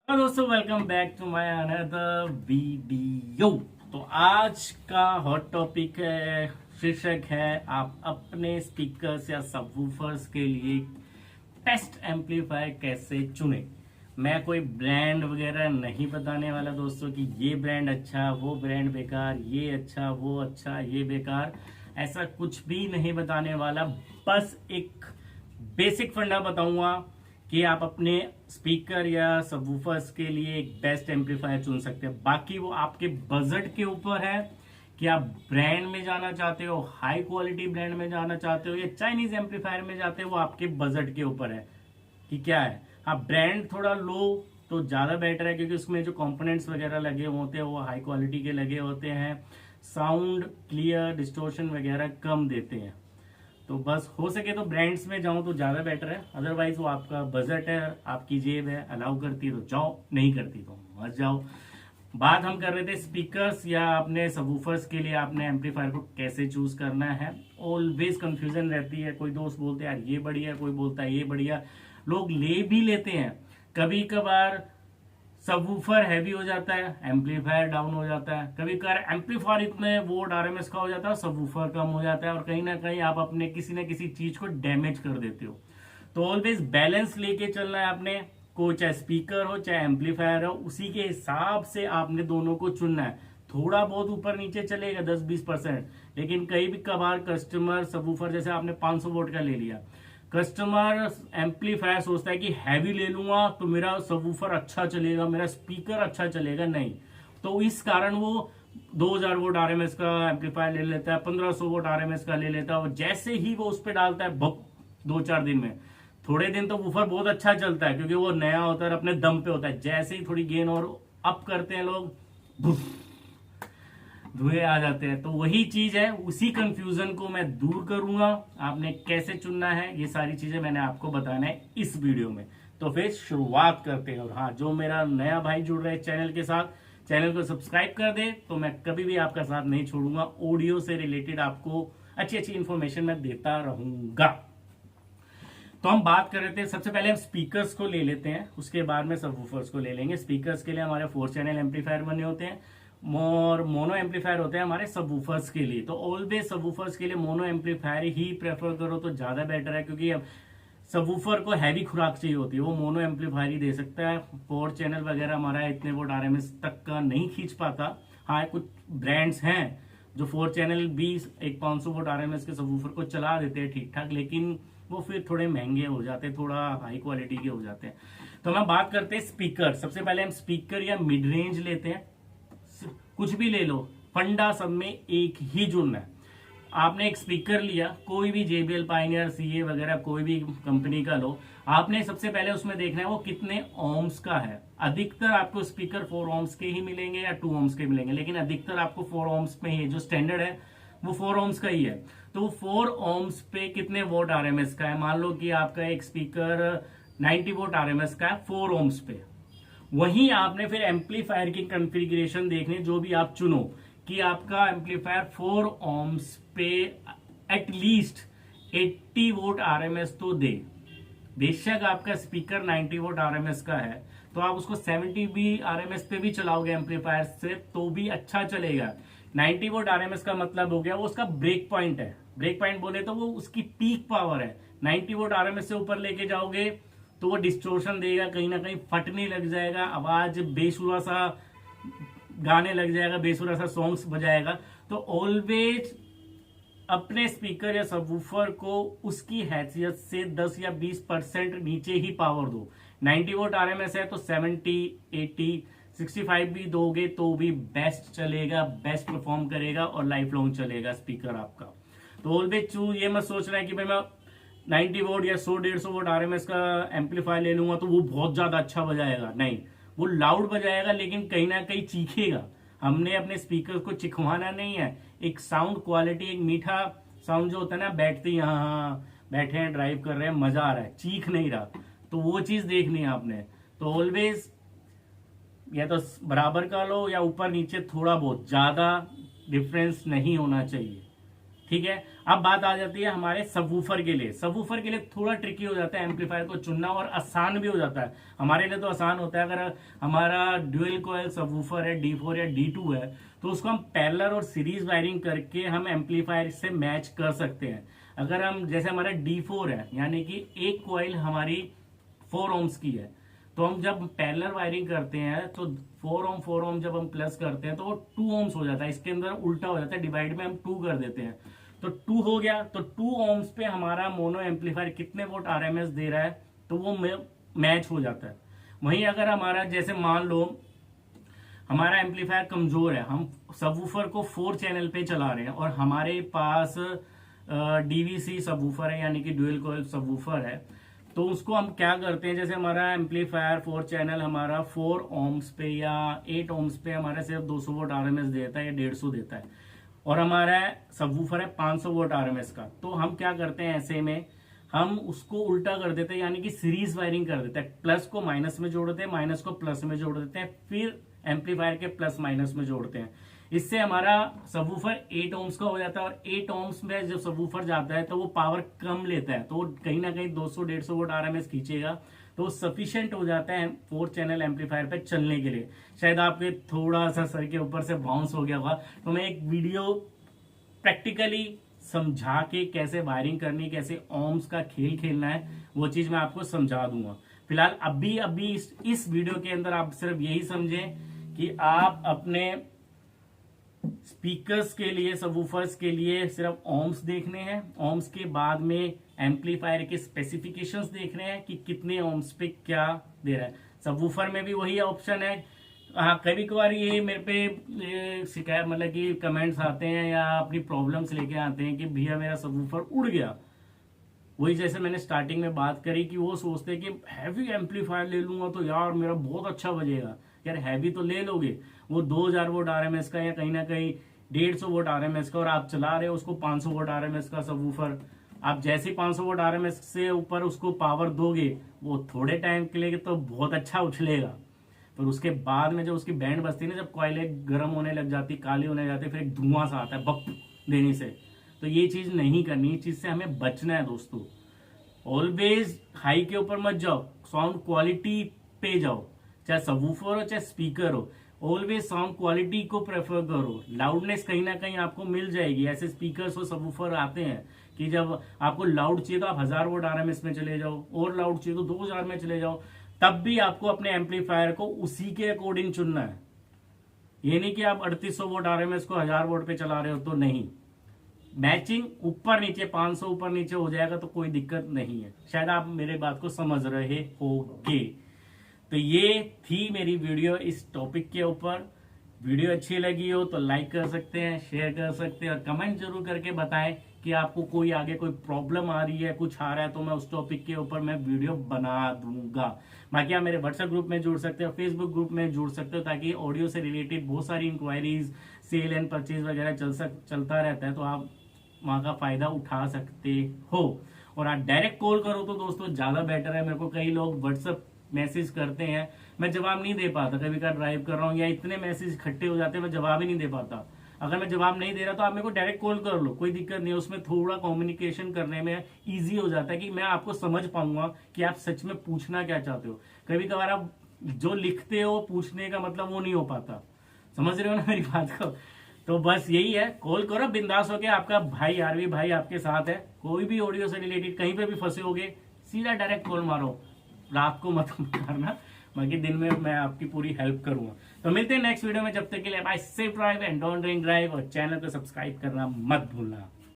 Hello दोस्तों, welcome back to my another video. तो आज का हॉट टॉपिक है, शीर्षक है आप अपने स्पीकर्स या सबवूफर्स के लिए बेस्ट एम्पलीफायर कैसे चुने। मैं कोई ब्रांड वगैरह नहीं बताने वाला दोस्तों कि ये ब्रांड अच्छा वो ब्रांड बेकार, ये अच्छा वो अच्छा ये बेकार, ऐसा कुछ भी नहीं बताने वाला। बस एक बेसिक फंडा बताऊंगा कि आप अपने स्पीकर या सबवूफर्स के लिए एक बेस्ट एम्पलीफायर चुन सकते हैं। बाकी वो आपके बजट के ऊपर है कि आप ब्रांड में जाना चाहते हो, हाई क्वालिटी ब्रांड में जाना चाहते हो या चाइनीज एम्पलीफायर में जाते हो, वो आपके बजट के ऊपर है कि क्या है। हाँ, ब्रांड थोड़ा लो तो ज्यादा बेटर है क्योंकि उसमें जो कंपोनेंट्स वगैरह लगे होते हैं वो हाई क्वालिटी के लगे होते हैं, साउंड क्लियर, डिस्टोर्शन वगैरह कम देते हैं। तो बस हो सके तो ब्रांड्स में जाओ तो ज्यादा बेटर है। अदरवाइज वो आपका बजट है, आपकी जेब है, अलाउ करती तो जाओ, नहीं करती तो मत जाओ। बात हम कर रहे थे स्पीकर्स या अपने सबवूफर्स के लिए आपने एम्पलीफायर को कैसे चूज करना है। ऑलवेज कंफ्यूजन रहती है, कोई दोस्त बोलते हैं यार ये बढ़िया, कोई बोलता है ये बढ़िया, लोग ले भी लेते हैं। कभी कभार सबवूफर हैवी हो जाता है, एम्पलीफायर डाउन हो जाता है, कभी कभार एम्पलीफायर इतने वोट आरएमएस का हो जाता है और सबवूफर कम हो जाता है, और कहीं ना कहीं आप अपने किसी ना किसी चीज को डैमेज कर देते हो। तो ऑलवेज बैलेंस लेके चलना है आपने को, चाहे स्पीकर हो चाहे एम्पलीफायर हो, उसी के हिसाब से आपने दोनों को चुनना है। थोड़ा बहुत ऊपर नीचे चलेगा 10-20%, लेकिन कई भी कभार कस्टमर सबवूफर जैसे आपने 500 वोट का ले लिया, कस्टमर एम्पलीफायर सोचता है कि हैवी ले लूंगा तो मेरा सबवूफर अच्छा चलेगा, मेरा स्पीकर अच्छा चलेगा, नहीं। तो इस कारण वो 2000 वोट आरएमएस का एम्पलीफायर ले लेता है, 1500 वोट आरएमएस का ले लेता है, और जैसे ही वो उस पर डालता है भप, 2-4 दिन में, थोड़े दिन तो वूफर बहुत अच्छा चलता है क्योंकि वो नया होता है, अपने दम पे होता है। जैसे ही थोड़ी गेन और अप करते हैं लोग, धुएं आ जाते हैं। तो वही चीज है, उसी कंफ्यूजन को मैं दूर करूंगा। आपने कैसे चुनना है ये सारी चीजें मैंने आपको बताना है इस वीडियो में। तो फिर शुरुआत करते हैं। और हाँ, जो मेरा नया भाई जुड़ रहा है चैनल के साथ, चैनल को सब्सक्राइब कर दे, तो मैं कभी भी आपका साथ नहीं छोड़ूंगा। ऑडियो से रिलेटेड आपको अच्छी अच्छी इंफॉर्मेशन मैं देता रहूंगा। तो हम बात कर रहे थे, सबसे पहले हम स्पीकर्स को ले लेते हैं, उसके बाद में सबवूफर्स को ले लेंगे। स्पीकर्स के लिए हमारे 4 चैनल एम्पलीफायर बने होते हैं, और मोनो एम्पलीफायर होते हैं हमारे सबवूफर्स के लिए। तो ऑलवेज सबवूफर्स के लिए मोनो एम्पलीफायर ही प्रेफर करो तो ज्यादा बेटर है, क्योंकि अब सबवूफर को हैवी खुराक चाहिए होती है, वो मोनो एम्पलीफायर ही दे सकता है। 4 चैनल वगैरह हमारा इतने वोट आरएमएस तक का नहीं खींच पाता। हाँ, कुछ ब्रांड्स हैं जो 4 चैनल भी एक 500 वोट आरएमएस के सबवूफर को चला देते हैं ठीक ठाक, लेकिन वो फिर थोड़े महंगे हो जाते हैं, थोड़ा हाई क्वालिटी के हो जाते हैं। तो हम बात करते हैं स्पीकर। सबसे पहले हम स्पीकर या मिड रेंज लेते हैं, कुछ भी ले लो, फंडा सब में एक ही जुड़ना है। आपने एक स्पीकर लिया, कोई भी JBL पायनियर सीए वगैरह कोई भी कंपनी का लो, आपने सबसे पहले उसमें देखना है वो कितने ओम्स का है। अधिकतर आपको स्पीकर 4 ओम्स के ही मिलेंगे या 2 ओम्स के मिलेंगे, लेकिन अधिकतर आपको 4 ओम्स में ही, जो स्टैंडर्ड है वो 4 ओम्स का ही है। तो वो 4 ओम्स पे कितने वोट आरएमएस का है। मान लो कि आपका एक स्पीकर 90 वोट आरएमएस का है 4 ओम्स पे। वहीं आपने फिर एम्पलीफायर की कॉन्फ़िगरेशन देखनी, जो भी आप चुनो, कि आपका एम्पलीफायर 4 ओम्स पे एटलीस्ट 80 वोट आरएमएस तो दे। बेशक आपका स्पीकर 90 वोट आरएमएस का है तो आप उसको 70 भी आरएमएस पे भी चलाओगे एम्पलीफायर से तो भी अच्छा चलेगा। 90 वोट आरएमएस का मतलब हो गया वो उसका ब्रेक पॉइंट है। ब्रेक पॉइंट बोले तो वो उसकी पीक पावर है। 90 वोट आरएमएस से ऊपर लेके जाओगे तो वो डिस्टोर्शन देगा, कहीं ना कहीं फटने लग जाएगा, आवाज बेसुरा सा गाने लग जाएगा, बेसुरा सा सॉन्ग्स बजाएगा। तो ऑलवेज अपने स्पीकर या सबवूफर को उसकी हैसियत से 10 या 20% नीचे ही पावर दो। 90 वोट आरएमएस है तो 70, 80, 65 भी दोगे तो भी बेस्ट चलेगा, बेस्ट परफॉर्म करेगा और लाइफ लॉन्ग चलेगा स्पीकर आपका। तो ऑलवेज चूज, ये मत सोचना है कि भाई मैं 90 वोट या 100-150 वोट आरएमएस का एम्पलीफायर ले लूंगा तो वो बहुत ज्यादा अच्छा बजाएगा। नहीं, वो लाउड बजाएगा लेकिन कहीं ना कहीं चीखेगा। हमने अपने स्पीकर को चिखवाना नहीं है, एक साउंड क्वालिटी, एक मीठा साउंड जो होता है ना, बैठते ही यहाँ बैठे हैं, ड्राइव कर रहे हैं, मजा आ रहा है, चीख नहीं रहा, तो वो चीज देखनी है आपने। तो ऑलवेज या तो बराबर का लो या ऊपर नीचे थोड़ा बहुत, ज्यादा डिफरेंस नहीं होना चाहिए। ठीक है। अब बात आ जाती है हमारे सबवूफर के लिए। सबवूफर के लिए थोड़ा ट्रिकी हो जाता है एम्पलीफायर को चुनना, और आसान भी हो जाता है। हमारे लिए तो आसान होता है, अगर हमारा ड्यूअल कॉइल सबवूफर है, D4 या D2 है, तो उसको हम पैरेलल और सीरीज वायरिंग करके हम एम्पलीफायर से मैच कर सकते हैं। अगर हम जैसे हमारा D4 है, यानी कि एक कॉइल हमारी 4 ohms की है, तो हम जब पैरेलल वायरिंग करते हैं तो 4 ohm जब हम प्लस करते हैं तो वो 2 ohms हो जाता है। इसके अंदर उल्टा हो जाता है, डिवाइड में हम 2 कर देते हैं, तो 2 हो गया। तो 2 ohms पे हमारा मोनो एम्पलीफायर कितने वोल्ट RMS दे रहा है, तो वो मैच हो जाता है। वहीं अगर हमारा जैसे मान लो हमारा एम्पलीफायर कमजोर है, हम सबवूफर को 4 चैनल पे चला रहे हैं और हमारे पास DVC सबवूफर है, यानी कि ड्यूअल कॉइल सबवूफर है, तो उसको हम क्या करते हैं, जैसे हमारा एम्पलीफायर 4 चैनल हमारा 4 ohms पे या 8 ohms पे हमारा सिर्फ 200 वोल्ट RMS देता है या 150 देता है, और हमारा सबवूफर है 500 वोल्ट RMS का। तो हम क्या करते हैं, ऐसे में हम उसको उल्टा कर देते हैं, यानी कि सीरीज वायरिंग कर देते हैं। प्लस को माइनस में जोड़ देते हैं, माइनस को प्लस में जोड़ देते हैं, फिर एम्पलीफायर के प्लस माइनस में जोड़ते हैं। इससे हमारा सबवूफर 8 ohms का हो जाता है, और 8 ohms में जब सबवूफर जाता है तो वो पावर कम लेता है, तो वो कहीं ना कहीं 200-150 वोल्ट RMS खींचेगा, तो वो सफिशियंट हो जाता है 4 चैनल एम्पलीफायर पे चलने के लिए। शायद आपके थोड़ा सा सर के ऊपर से बाउंस हो गया होगा, तो मैं एक वीडियो प्रैक्टिकली समझा के कैसे वायरिंग करनी, कैसे ohms का खेल खेलना है, वो चीज मैं आपको समझा दूंगा। फिलहाल अभी इस वीडियो के अंदर आप सिर्फ यही समझें कि आप अपने स्पीकर्स के लिए, सबवूफर्स के लिए सिर्फ ohms देखने हैं। ohms के बाद में एम्पलीफायर के स्पेसिफिकेशंस देखने हैं कि कितने ohms पे क्या दे रहा है। सबवूफर में भी वही ऑप्शन है। हाँ, कभी कभार ये मेरे पे शिकायत, मतलब कि कमेंट्स आते हैं या अपनी प्रॉब्लम्स लेके आते हैं कि भैया मेरा सबवूफर उड़ गया। वही जैसे मैंने स्टार्टिंग में बात करी कि वो सोचते हैं कि हैवी एम्पलीफायर ले लूंगा तो यार मेरा बहुत अच्छा बजेगा। यार हैवी तो ले लोगे, वो 2000 वोल्ट RMS का या कहीं ना कहीं 150 वोल्ट RMS का, और आप चला रहे हो उसको 500 वोल्ट RMS का सबवूफर। आप जैसे 500 वोल्ट RMS से ऊपर उसको पावर दोगे, वो थोड़े टाइम के लिए तो बहुत अच्छा उछलेगा, पर उसके बाद में जब उसकी बैंड बजती है ना, जब कॉइलें गर्म होने लग जाती, काली होने जाती, फिर एक धुआं सा आता है बप देने से। तो ये चीज नहीं करनी, इस चीज से हमें बचना है दोस्तों। ऑलवेज हाई के ऊपर मत जाओ, साउंड क्वालिटी पे जाओ, चाहे सबवूफर हो चाहे स्पीकर हो। ऑलवेज साउंड क्वालिटी को प्रेफर करो। लाउडनेस कहीं ना कहीं आपको मिल जाएगी। ऐसे स्पीकर्स और सबवूफर आते हैं कि जब आपको लाउड चाहिए तो आप 1000 वोल्ट RMS में चले जाओ, और लाउड चाहिए तो 2000 में चले जाओ। तब भी आपको अपने एम्पलीफायर को उसी के अकॉर्डिंग चुनना है। ये नहीं कि आप 3800 वोल्ट RMS को 1000 वोल्ट पे चला रहे हो, तो नहीं। मैचिंग ऊपर नीचे 500 ऊपर नीचे हो जाएगा तो कोई दिक्कत नहीं है। शायद आप मेरे बात को समझ रहे होगे। तो ये थी मेरी वीडियो इस टॉपिक के ऊपर। वीडियो अच्छी लगी हो तो लाइक कर सकते हैं, शेयर कर सकते हैं, और कमेंट जरूर करके बताएं कि आपको कोई आगे कोई प्रॉब्लम आ रही है, कुछ आ रहा है, तो मैं उस टॉपिक के ऊपर मैं वीडियो बना दूंगा। बाकी आप मेरे व्हाट्सएप ग्रुप में जुड़ सकते हो, फेसबुक ग्रुप में जुड़ सकते हो, ताकि ऑडियो से रिलेटेड बहुत सारी इंक्वायरीज, सेल एंड परचेज वगैरह चलता रहता है, तो आप वहां का फायदा उठा सकते हो। और आप डायरेक्ट कॉल करो तो दोस्तों ज्यादा बेटर है। मेरे को कई लोग व्हाट्सएप मैसेज करते हैं, मैं जवाब नहीं दे पाता, कभी कभी ड्राइव कर रहा हूँ या इतने मैसेज इकट्ठे हो जाते हैं मैं जवाब ही नहीं दे पाता। अगर मैं जवाब नहीं दे रहा तो आप मेरे को डायरेक्ट कॉल कर लो, कोई दिक्कत नहीं है। उसमें थोड़ा कम्युनिकेशन करने में इजी हो जाता है कि मैं आपको समझ पाऊंगा कि आप सच में पूछना क्या चाहते हो। कभी कभार आप जो लिखते हो पूछने का मतलब वो नहीं हो पाता, समझ रहे हो ना मेरी बात को। तो बस यही है, कॉल करो बिंदास होके, आपका भाई आरवी भाई आपके साथ है। कोई भी ऑडियो से रिलेटेड कहीं पे भी फंसे होगे, सीधा डायरेक्ट कॉल मारो, रात को मत करना, बाकी दिन में मैं आपकी पूरी हेल्प करूंगा। तो मिलते हैं नेक्स्ट वीडियो में, जब तक के लिए bye, safe drive and don't drink drive, और चैनल को सब्सक्राइब करना मत भूलना।